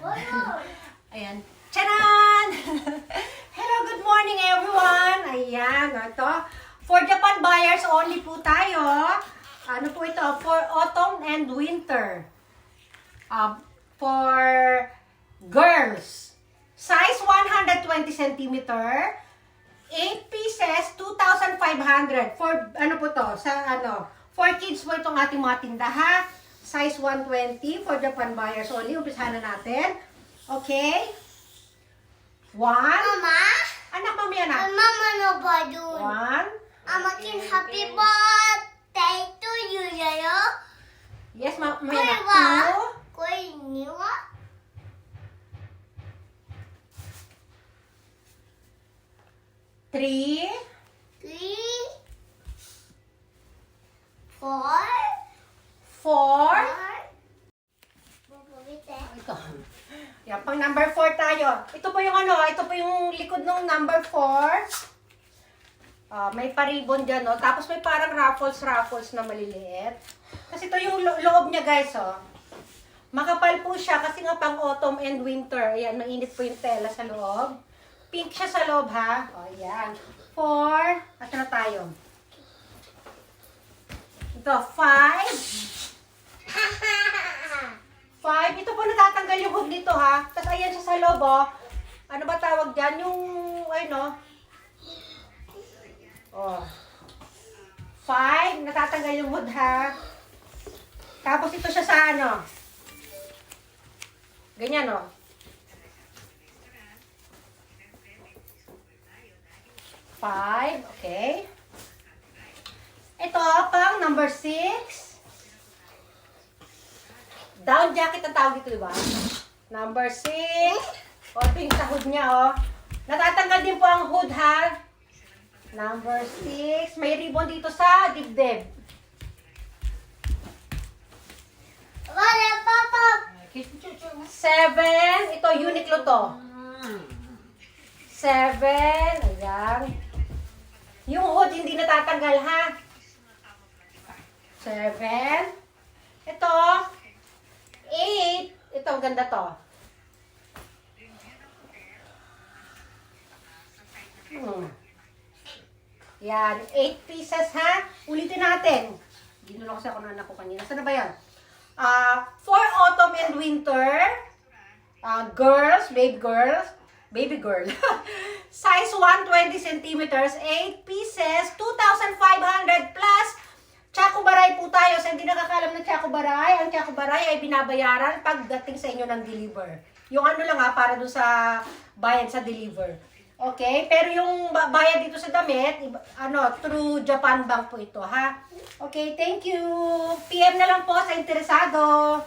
Ayan. Charan! Hello, good morning everyone! Ayan, ito. For Japan buyers only po tayo. Ano po ito? For autumn and winter. For girls. Size 120 cm. 8 pieces, 2,500. For ano po to? For kids po itong ating mga tinda ha. Size 120 for Japan buyers only. Umpisahan na natin. Okay. 1. Mama? Anak, mamaya na. Mama na ba dun? 1. Amakin happy birthday to you, yayo? Yes, mamaya Kuya na. wa? 2. Kuya ni wa? 3. 3 4 4. Bububite. Ito. Yan, pang number 4 tayo. Ito po yung ito po yung likod ng number 4. May paribon dyan, no? Tapos may parang raffles na maliliit. Kasi ito yung loob niya, guys, oh. Makapal po siya kasi nga pang autumn and winter. Ayan, mainit po yung tela sa loob. Pink siya sa loob, ha? O, ayan. 4. Ito na tayo. Ito, 5. 5. Ito po natatanggal yung hood nito, ha? Tapos ayan siya sa loob, oh. Ano ba tawag dyan? Yung, oh. 5. Natatanggal yung hood, ha? Tapos ito siya sa ganyan, oh. 5. Okay. Ito, pang number 6. Down jacket ang tawag dito, diba? Number 6. O, ito yung sa hood niya, oh. Natatanggal din po ang hood, ha? Number 6. May ribbon dito sa dibdib. Wala, Papa. 7. Ito, Uniqlo to. 7. Ayan. Yung hood hindi natatanggal, ha? 7. Ito. 8. Ito, ang ganda to. Yan. 8 pieces, ha? Ulitin natin. Ginulo kasi ako ng anak ko kanina. Saan na ba yan? For autumn and winter, baby girl, size 120 centimeters, 8 pieces, 2,500 plus Choco Baray po tayo. Sa hindi nakakalam ng Choco Baray, ang Choco Baray ay binabayaran pagdating sa inyo ng deliver. Yung lang para dun sa bayad sa deliver. Okay? Pero yung bayad dito sa damit, through Japan Bank po ito, ha? Okay, thank you. PM na lang po sa interesado.